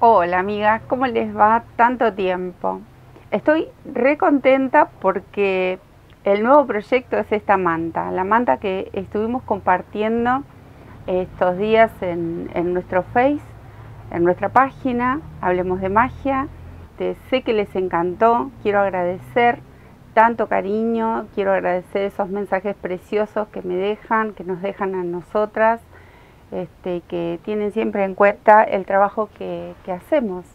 Hola amigas, ¿cómo les va? Tanto tiempo. Estoy re contenta porque el nuevo proyecto es esta manta, la manta que estuvimos compartiendo estos días en nuestro Face, en nuestra página, Hablemos de Magia. Sé que les encantó, quiero agradecer tanto cariño, quiero agradecer esos mensajes preciosos que me dejan, que nos dejan a nosotras. Que tienen siempre en cuenta el trabajo que hacemos.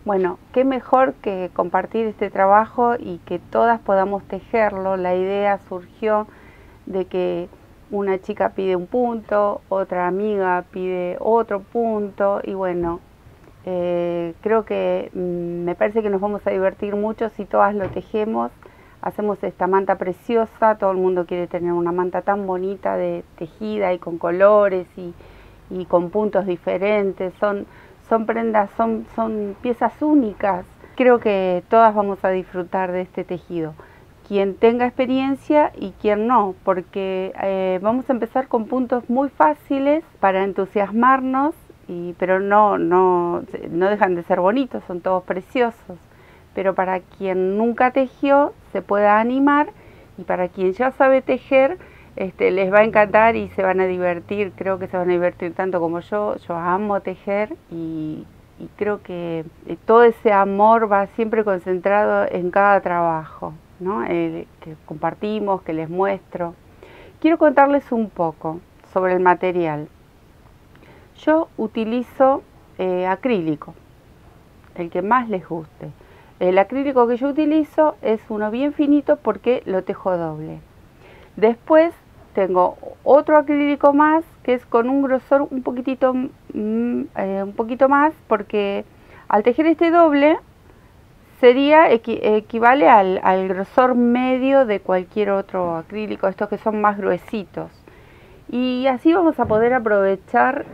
Bueno, qué mejor que compartir este trabajo y que todas podamos tejerlo. La idea surgió de que una chica pide un punto, otra amiga pide otro punto y bueno, creo que me parece que nos vamos a divertir mucho si todas lo tejemos. Hacemos esta manta preciosa, todo el mundo quiere tener una manta tan bonita, de tejida y con colores y con puntos diferentes. Son prendas, son piezas únicas. Creo que todas vamos a disfrutar de este tejido, quien tenga experiencia y quien no, porque vamos a empezar con puntos muy fáciles para entusiasmarnos, pero no dejan de ser bonitos, son todos preciosos. Pero para quien nunca tejió se pueda animar, y para quien ya sabe tejer les va a encantar y se van a divertir. Creo que se van a divertir tanto como yo amo tejer y creo que todo ese amor va siempre concentrado en cada trabajo, ¿no? Que compartimos, que les muestro. Quiero contarles un poco sobre el material. Yo utilizo acrílico, el que más les guste. El acrílico que yo utilizo es uno bien finito porque lo tejo doble. Después tengo otro acrílico más que es con un grosor un poquito más, porque al tejer este doble equivale al grosor medio de cualquier otro acrílico, estos que son más gruesitos. Y así vamos a poder aprovechar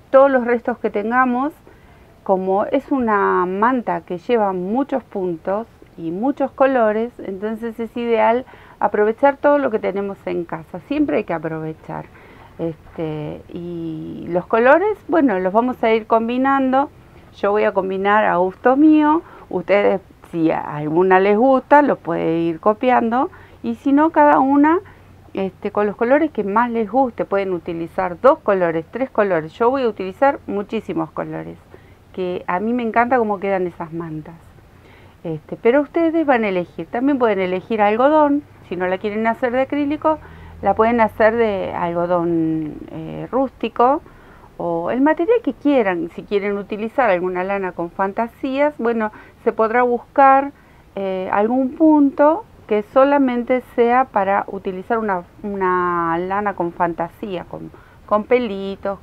todos los restos que tengamos. Como es una manta que lleva muchos puntos y muchos colores, entonces es ideal aprovechar todo lo que tenemos en casa. Siempre hay que aprovechar. Y los colores, bueno, los vamos a ir combinando. Yo voy a combinar a gusto mío. Ustedes, si a alguna les gusta, lo pueden ir copiando. Y si no, cada una con los colores que más les guste. Pueden utilizar 2 colores, 3 colores. Yo voy a utilizar muchísimos colores, que a mí me encanta cómo quedan esas mantas. Pero ustedes van a elegir. También pueden elegir algodón. Si no la quieren hacer de acrílico, la pueden hacer de algodón rústico o el material que quieran. Si quieren utilizar alguna lana con fantasías, bueno, se podrá buscar algún punto que solamente sea para utilizar una lana con fantasía, con pelitos,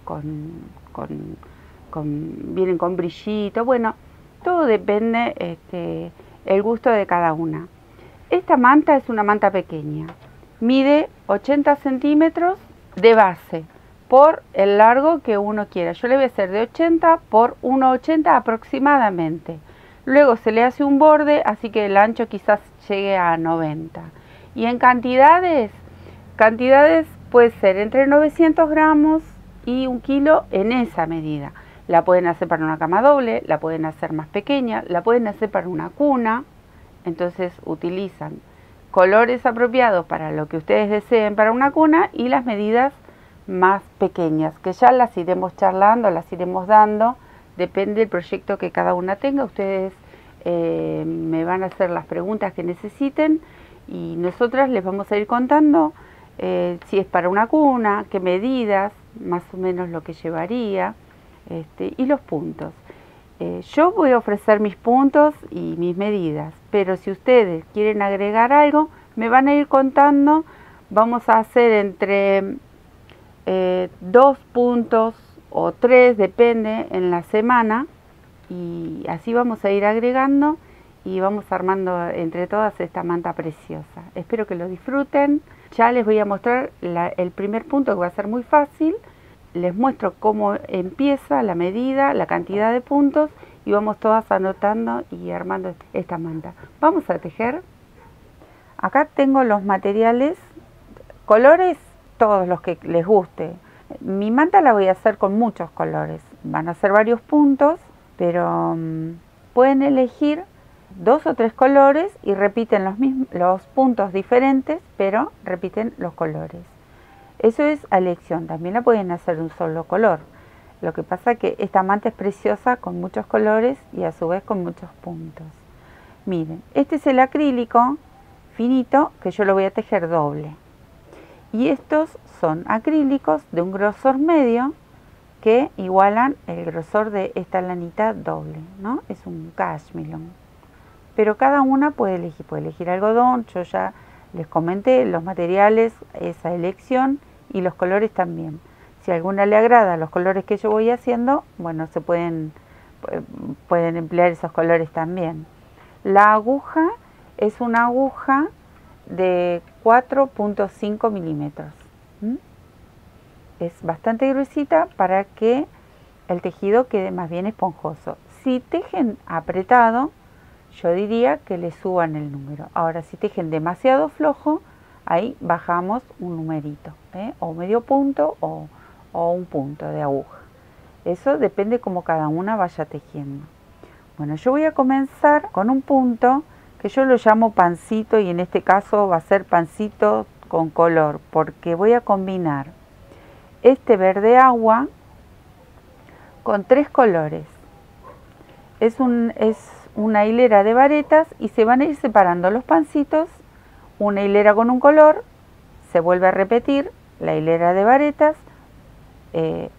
vienen con brillito. Bueno, todo depende el gusto de cada una. Esta manta es una manta pequeña, mide 80 centímetros de base por el largo que uno quiera. Yo le voy a hacer de 80 por 1,80 aproximadamente. Luego se le hace un borde, así que el ancho quizás llegue a 90. Y en cantidades puede ser entre 900 gramos y 1 kilo en esa medida. La pueden hacer para una cama doble, la pueden hacer más pequeña, la pueden hacer para una cuna. Entonces utilizan colores apropiados para lo que ustedes deseen para una cuna y las medidas más pequeñas, que ya las iremos charlando, las iremos dando, depende del proyecto que cada una tenga. Ustedes me van a hacer las preguntas que necesiten y nosotras les vamos a ir contando si es para una cuna, qué medidas, más o menos lo que llevaría, y los puntos. Yo voy a ofrecer mis puntos y mis medidas, pero si ustedes quieren agregar algo, me van a ir contando. Vamos a hacer entre 2 puntos o 3, depende, en la semana, y así vamos a ir agregando y vamos armando entre todas esta manta preciosa. Espero que lo disfruten. Ya les voy a mostrar el primer punto, que va a ser muy fácil. Les muestro cómo empieza la medida, la cantidad de puntos, y vamos todas anotando y armando esta manta. Vamos a tejer. Acá tengo los materiales, colores, todos los que les guste. Mi manta la voy a hacer con muchos colores. Van a ser varios puntos, pero pueden elegir 2 o 3 colores y repiten los puntos diferentes, pero repiten los colores. Eso es a elección, también la pueden hacer de un solo color. Lo que pasa es que esta manta es preciosa con muchos colores y a su vez con muchos puntos. Miren, este es el acrílico finito que yo lo voy a tejer doble. Y estos son acrílicos de un grosor medio que igualan el grosor de esta lanita doble, ¿no? Es un cashmere. Pero cada una puede elegir algodón. Yo ya les comenté los materiales, esa elección, y los colores también. Si a alguna le agrada los colores que yo voy haciendo, bueno, se pueden emplear esos colores también. La aguja es una aguja de 4.5 milímetros. Es bastante gruesita para que el tejido quede más bien esponjoso. Si tejen apretado, yo diría que le suban el número. Ahora, si tejen demasiado flojo, ahí bajamos un numerito, o medio punto o un punto de aguja. Eso depende cómo cada una vaya tejiendo. Bueno, yo voy a comenzar con un punto que yo lo llamo pancito, y en este caso va a ser pancito con color, porque voy a combinar este verde agua con 3 colores. Es una hilera de varetas y se van a ir separando los pancitos. Una hilera con un color, se vuelve a repetir la hilera de varetas,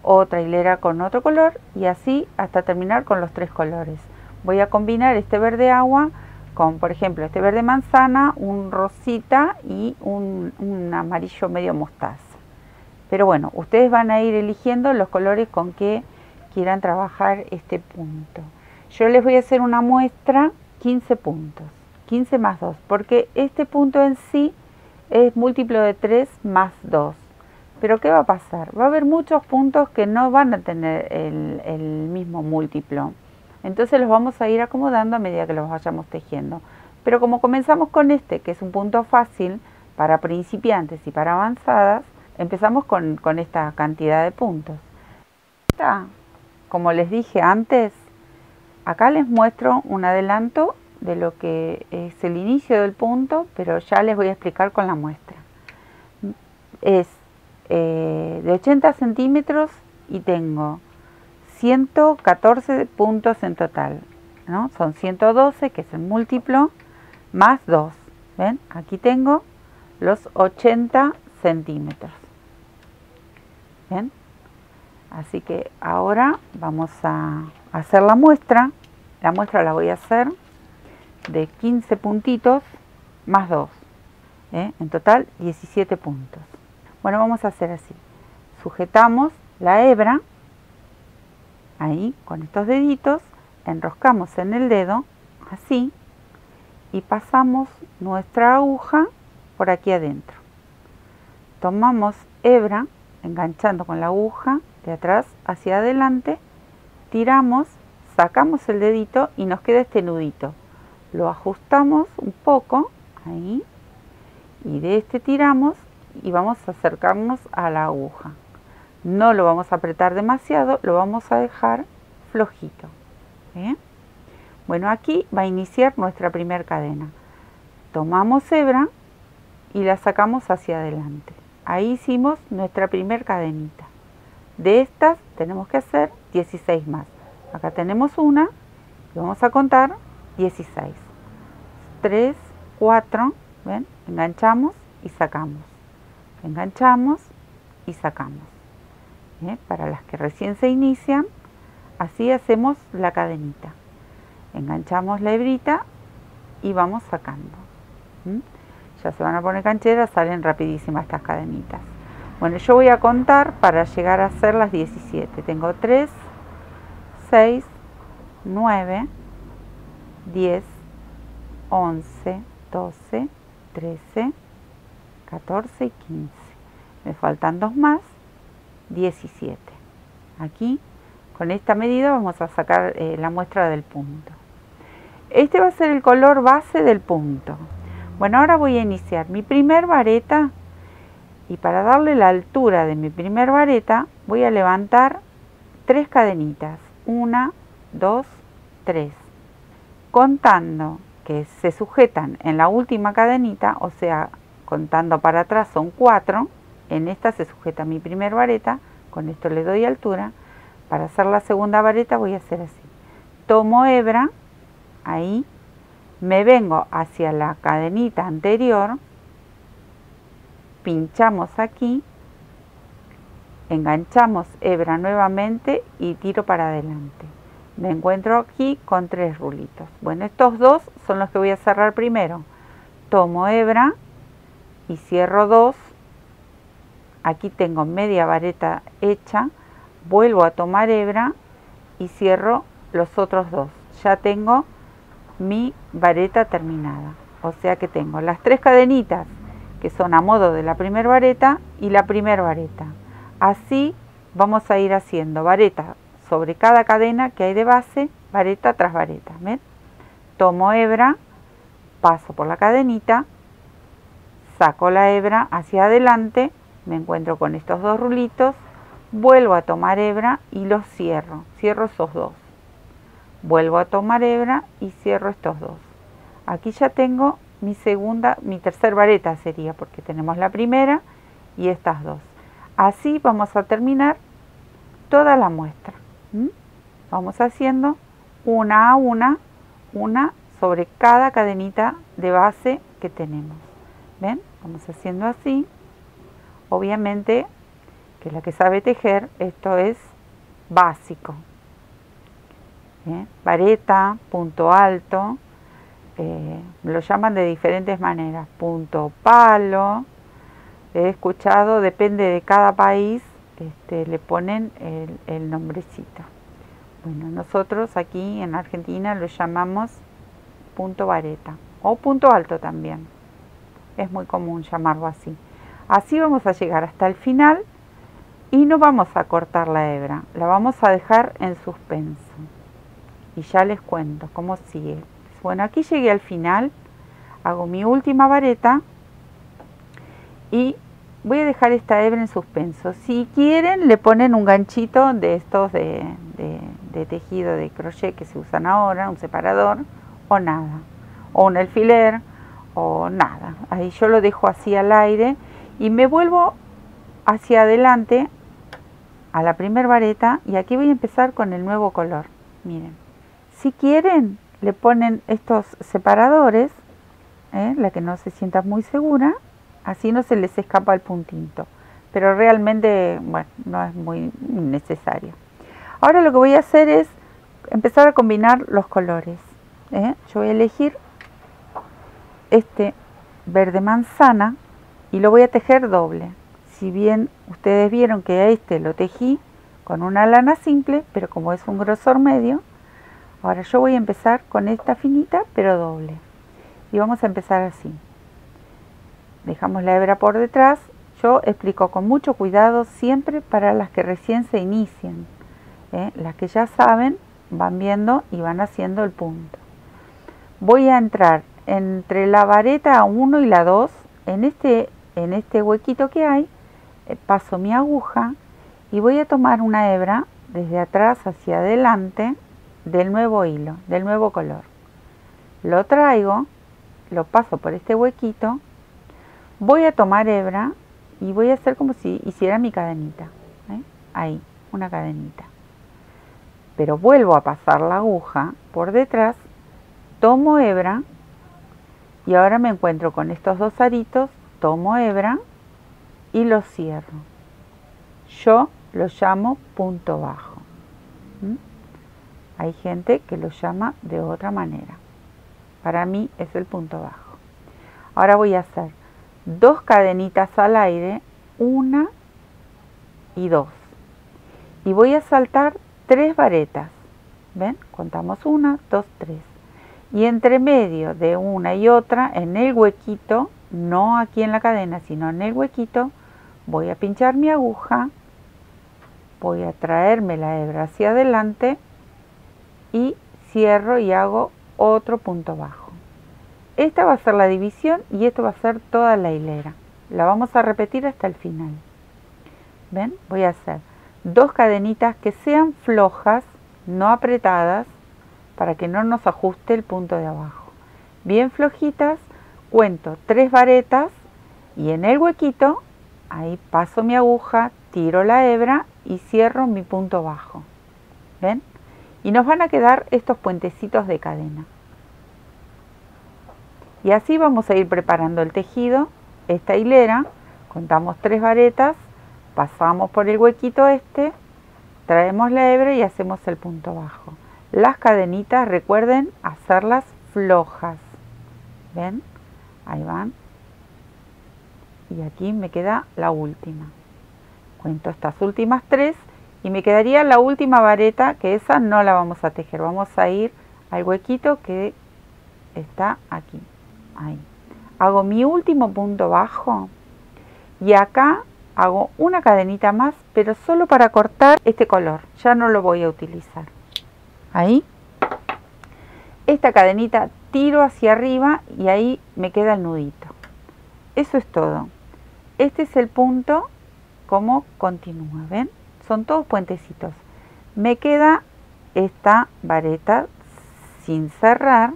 otra hilera con otro color, y así hasta terminar con los 3 colores. Voy a combinar este verde agua con, por ejemplo, este verde manzana, un rosita y un amarillo medio mostaza. Pero bueno, ustedes van a ir eligiendo los colores con que quieran trabajar este punto. Yo les voy a hacer una muestra, 15 puntos, 15 más 2, porque este punto en sí es múltiplo de 3 más 2. Pero ¿qué va a pasar? Va a haber muchos puntos que no van a tener el mismo múltiplo. Entonces los vamos a ir acomodando a medida que los vayamos tejiendo. Pero como comenzamos con este, que es un punto fácil para principiantes y para avanzadas, empezamos con esta cantidad de puntos. Como les dije antes, acá les muestro un adelanto de lo que es el inicio del punto, pero ya les voy a explicar con la muestra. Es de 80 centímetros y tengo 114 puntos en total, ¿no? Son 112, que es el múltiplo, más 2. ¿Ven? Aquí tengo los 80 centímetros. ¿Ven? Así que ahora vamos a hacer la muestra. La muestra la voy a hacer de 15 puntitos más 2. En total 17 puntos. Bueno, vamos a hacer así. Sujetamos la hebra, ahí, con estos deditos, enroscamos en el dedo, así, y pasamos nuestra aguja por aquí adentro. Tomamos hebra, enganchando con la aguja de atrás hacia adelante, tiramos, sacamos el dedito y nos queda este nudito. Lo ajustamos un poco, ahí, y de este tiramos y vamos a acercarnos a la aguja. No lo vamos a apretar demasiado, lo vamos a dejar flojito. Bueno, aquí va a iniciar nuestra primera cadena. Tomamos hebra y la sacamos hacia adelante. Ahí hicimos nuestra primera cadenita. De estas tenemos que hacer 16 más. Acá tenemos una y vamos a contar 16. 3, 4, ¿ven? Enganchamos y sacamos. Enganchamos y sacamos. Para las que recién se inician, así hacemos la cadenita. Enganchamos la hebrita y vamos sacando. Ya se van a poner cancheras, salen rapidísimas estas cadenitas. Bueno, yo voy a contar para llegar a hacer las 17. Tengo 3, 6, 9, 10, 11, 12, 13, 14 y 15. Me faltan 2 más, 17. Aquí, con esta medida, vamos a sacar la muestra del punto. Este va a ser el color base del punto. Bueno, ahora voy a iniciar mi primer vareta, y para darle la altura de mi primer vareta voy a levantar 3 cadenitas. 1, 2, 3. Contando que se sujetan en la última cadenita, o sea, contando para atrás son 4, en esta se sujeta mi primer vareta, con esto le doy altura. Para hacer la segunda vareta voy a hacer así. Tomo hebra, ahí, me vengo hacia la cadenita anterior, pinchamos aquí, enganchamos hebra nuevamente y tiro para adelante. Me encuentro aquí con 3 rulitos. Bueno, estos 2 son los que voy a cerrar primero. Tomo hebra y cierro 2. Aquí tengo media vareta hecha. Vuelvo a tomar hebra y cierro los otros 2. Ya tengo mi vareta terminada. O sea que tengo las 3 cadenitas que son a modo de la primera vareta y la primera vareta. Así vamos a ir haciendo vareta sobre cada cadena que hay de base, vareta tras vareta. ¿Ven? Tomo hebra, paso por la cadenita, saco la hebra hacia adelante, me encuentro con estos 2 rulitos, vuelvo a tomar hebra y los cierro. Cierro esos 2. Vuelvo a tomar hebra y cierro estos 2. Aquí ya tengo mi tercer vareta sería, porque tenemos la primera y estas 2. Así vamos a terminar toda la muestra. Vamos haciendo una a una sobre cada cadenita de base que tenemos. ¿Ven? Vamos haciendo así. Obviamente que la que sabe tejer, esto es básico. Vareta, punto alto, lo llaman de diferentes maneras. Punto palo, he escuchado, depende de cada país, le ponen el nombrecito. Bueno, nosotros aquí en Argentina lo llamamos punto vareta o punto alto también. Es muy común llamarlo así. Así vamos a llegar hasta el final y no vamos a cortar la hebra, la vamos a dejar en suspenso. Y ya les cuento cómo sigue. Bueno, aquí llegué al final, hago mi última vareta y voy a dejar esta hebra en suspenso. Si quieren, le ponen un ganchito de estos de tejido de crochet que se usan ahora, un separador, o nada, o un alfiler, o nada. Ahí yo lo dejo así al aire y me vuelvo hacia adelante a la primera vareta y aquí voy a empezar con el nuevo color. Miren, si quieren, le ponen estos separadores, la que no se sienta muy segura, así no se les escapa el puntito, pero realmente, bueno, no es muy necesario. Ahora lo que voy a hacer es empezar a combinar los colores. Yo voy a elegir este verde manzana y lo voy a tejer doble. Si bien ustedes vieron que a este lo tejí con una lana simple, pero como es un grosor medio, ahora yo voy a empezar con esta finita pero doble. Y vamos a empezar así. Dejamos la hebra por detrás. Yo explico con mucho cuidado siempre para las que recién se inician. Las que ya saben van viendo y van haciendo el punto. Voy a entrar entre la vareta 1 y la 2, en este huequito que hay, paso mi aguja y voy a tomar una hebra desde atrás hacia adelante del nuevo hilo, del nuevo color. Lo traigo, lo paso por este huequito, voy a tomar hebra y voy a hacer como si hiciera mi cadenita. Ahí, una cadenita. Pero vuelvo a pasar la aguja por detrás, tomo hebra y ahora me encuentro con estos 2 aritos, tomo hebra y los cierro. Yo lo llamo punto bajo. Hay gente que lo llama de otra manera. Para mí es el punto bajo. Ahora voy a hacer 2 cadenitas al aire, 1 y 2. Y voy a saltar 3 varetas. ¿Ven? Contamos 1, 2, 3. Y entre medio de una y otra, en el huequito, no aquí en la cadena, sino en el huequito, voy a pinchar mi aguja, voy a traerme la hebra hacia adelante y cierro y hago otro punto bajo. Esta va a ser la división y esto va a ser toda la hilera. La vamos a repetir hasta el final. ¿Ven? Voy a hacer 2 cadenitas que sean flojas, no apretadas, para que no nos ajuste el punto de abajo. Bien flojitas, cuento 3 varetas y en el huequito, ahí paso mi aguja, tiro la hebra y cierro mi punto bajo. ¿Ven? Y nos van a quedar estos puentecitos de cadena. Y así vamos a ir preparando el tejido, esta hilera, contamos 3 varetas, pasamos por el huequito este, traemos la hebra y hacemos el punto bajo. Las cadenitas, recuerden hacerlas flojas. ¿Ven? Ahí van. Y aquí me queda la última. Cuento estas últimas 3 y me quedaría la última vareta, que esa no la vamos a tejer. Vamos a ir al huequito que está aquí. Ahí. Hago mi último punto bajo y acá hago una cadenita más, pero solo para cortar este color. Ya no lo voy a utilizar. Ahí. Esta cadenita tiro hacia arriba y ahí me queda el nudito. Eso es todo. Este es el punto como continúa, ¿ven? Son todos puentecitos. Me queda esta vareta sin cerrar.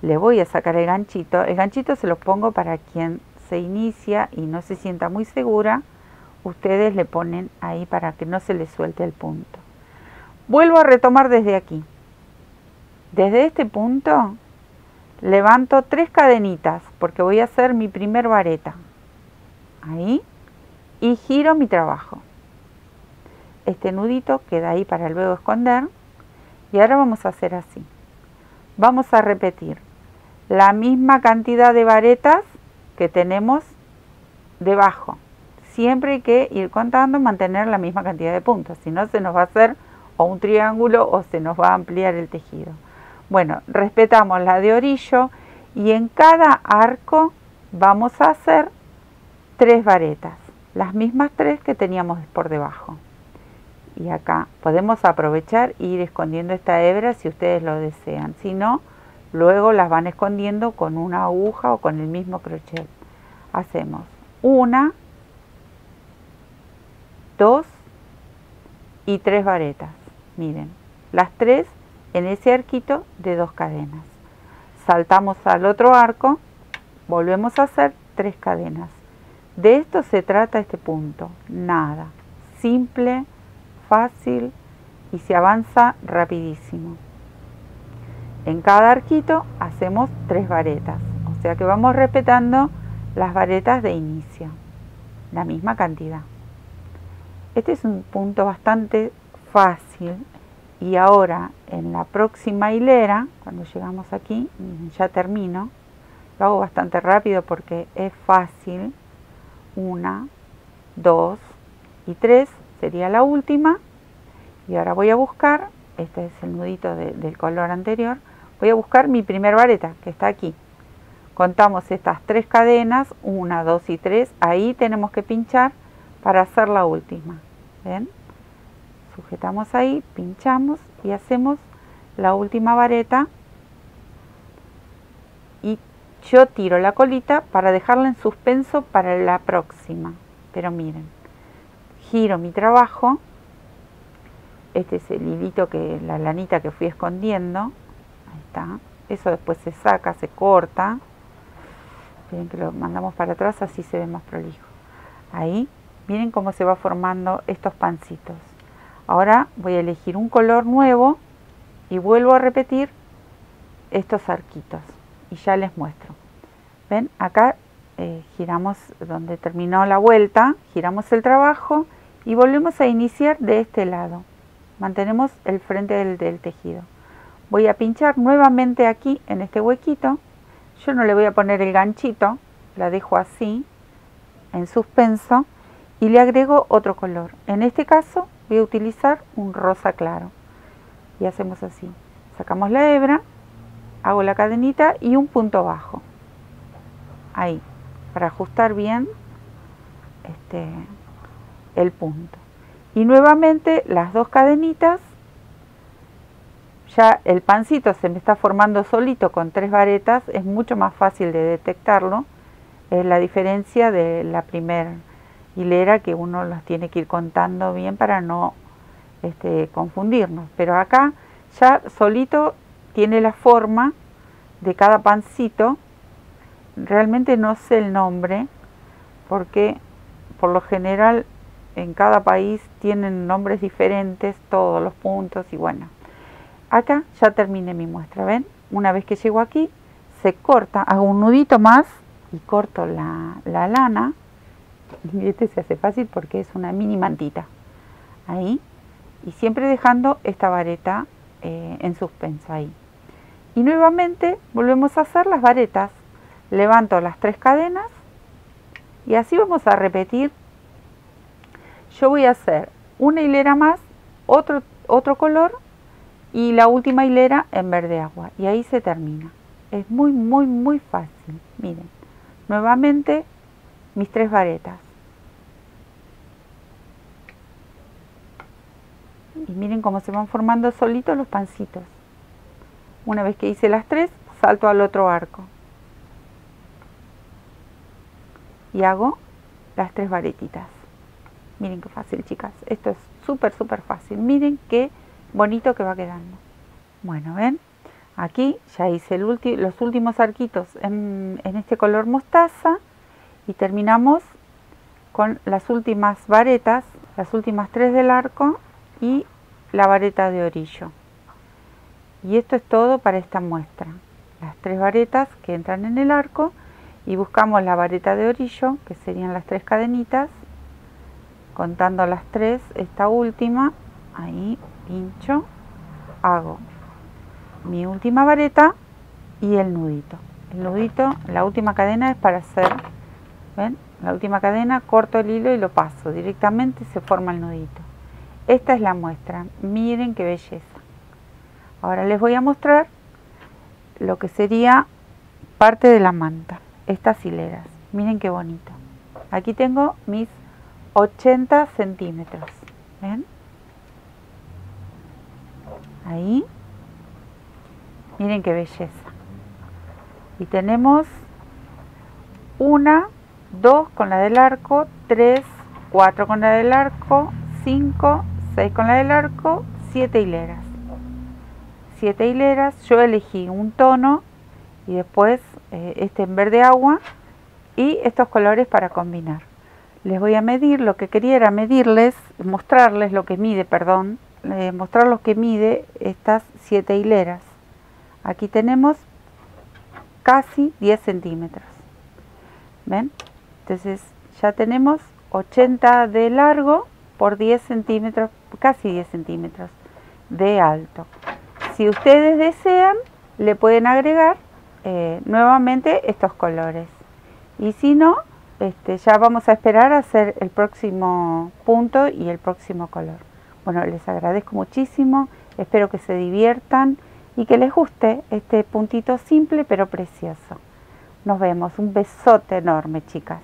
Le voy a sacar el ganchito. El ganchito se los pongo para quien se inicia y no se sienta muy segura. Ustedes le ponen ahí para que no se les suelte el punto. Vuelvo a retomar desde aquí. Desde este punto levanto 3 cadenitas porque voy a hacer mi primer vareta. Ahí. Y giro mi trabajo. Este nudito queda ahí para luego esconder. Y ahora vamos a hacer así. Vamos a repetir la misma cantidad de varetas que tenemos debajo. Siempre hay que ir contando, mantener la misma cantidad de puntos. Si no, se nos va a hacer o un triángulo o se nos va a ampliar el tejido. Bueno, respetamos la de orillo y en cada arco vamos a hacer 3 varetas. Las mismas 3 que teníamos por debajo. Y acá podemos aprovechar e ir escondiendo esta hebra si ustedes lo desean. Si no, luego las van escondiendo con una aguja o con el mismo crochet. Hacemos 1, 2 y 3 varetas. Miren, las 3 en ese arquito de 2 cadenas. Saltamos al otro arco, volvemos a hacer 3 cadenas. De esto se trata este punto, nada, simple, fácil y se avanza rapidísimo. En cada arquito hacemos 3 varetas, o sea que vamos respetando las varetas de inicio, la misma cantidad. Este es un punto bastante fácil y ahora en la próxima hilera, cuando llegamos aquí, ya termino, lo hago bastante rápido porque es fácil. 1, 2 y 3 sería la última. Y ahora voy a buscar, este es el nudito del color anterior, voy a buscar mi primer vareta que está aquí. Contamos estas 3 cadenas, 1, 2 y 3, ahí tenemos que pinchar para hacer la última. ¿Ven? Sujetamos ahí, pinchamos y hacemos la última vareta. Y yo tiro la colita para dejarla en suspenso para la próxima. Pero miren, giro mi trabajo. Este es el hilito, la lanita que fui escondiendo. Ahí está. Eso después se saca, se corta. Miren que lo mandamos para atrás, así se ve más prolijo. Ahí, miren cómo se va formando estos pancitos. Ahora voy a elegir un color nuevo y vuelvo a repetir estos arquitos. Y ya les muestro. ¿Ven? Acá giramos donde terminó la vuelta, giramos el trabajo y volvemos a iniciar de este lado. Mantenemos el frente del tejido. Voy a pinchar nuevamente aquí en este huequito. Yo no le voy a poner el ganchito, la dejo así, en suspenso, y le agrego otro color. En este caso voy a utilizar un rosa claro. Y hacemos así. Sacamos la hebra, hago la cadenita y un punto bajo. Ahí, para ajustar bien el punto. Y nuevamente las 2 cadenitas. Ya el pancito se me está formando solito con 3 varetas, es mucho más fácil de detectarlo. Es la diferencia de la primera hilera, que uno las tiene que ir contando bien para no confundirnos. Pero acá ya solito tiene la forma de cada pancito. Realmente no sé el nombre porque por lo general en cada país tienen nombres diferentes, todos los puntos y bueno. Acá ya terminé mi muestra, ¿ven? Una vez que llego aquí, se corta, hago un nudito más y corto la lana. Y se hace fácil porque es una mini mantita. Ahí. Y siempre dejando esta vareta en suspenso ahí. Y nuevamente volvemos a hacer las varetas. Levanto las 3 cadenas y así vamos a repetir. Yo voy a hacer una hilera más, otro color y la última hilera en verde agua. Y ahí se termina. Es muy, muy, muy fácil. Miren, nuevamente mis 3 varetas. Y miren cómo se van formando solitos los pancitos. Una vez que hice las 3, salto al otro arco. Y hago las 3 varetitas. Miren qué fácil, chicas. Esto es súper, súper fácil. Miren qué bonito que va quedando. Bueno, ¿ven? Aquí ya hice los últimos arquitos en este color mostaza. Y terminamos con las últimas varetas, las últimas 3 del arco y la vareta de orillo. Y esto es todo para esta muestra. Las 3 varetas que entran en el arco y buscamos la vareta de orillo, que serían las 3 cadenitas, contando las 3, esta última, ahí pincho, hago mi última vareta y el nudito. El nudito, la última cadena es para hacer, ¿ven? La última cadena, corto el hilo y lo paso, directamente se forma el nudito. Esta es la muestra, miren qué belleza. Ahora les voy a mostrar lo que sería parte de la manta, estas hileras. Miren qué bonito. Aquí tengo mis 80 centímetros. ¿Ven? Ahí. Miren qué belleza. Y tenemos 1, 2 con la del arco, 3, 4 con la del arco, 5, 6 con la del arco, 7 hileras. 7 hileras, yo elegí un tono y después este en verde agua y estos colores para combinar. Les voy a medir, lo que quería era medirles, mostrarles lo que mide, mostrar lo que mide estas 7 hileras. Aquí tenemos casi 10 centímetros. ¿Ven? Entonces ya tenemos 80 de largo por 10 centímetros, casi 10 centímetros de alto. Si ustedes desean, le pueden agregar nuevamente estos colores. Y si no, ya vamos a esperar a hacer el próximo punto y el próximo color. Bueno, les agradezco muchísimo, espero que se diviertan y que les guste este puntito simple pero precioso. Nos vemos, un besote enorme, chicas.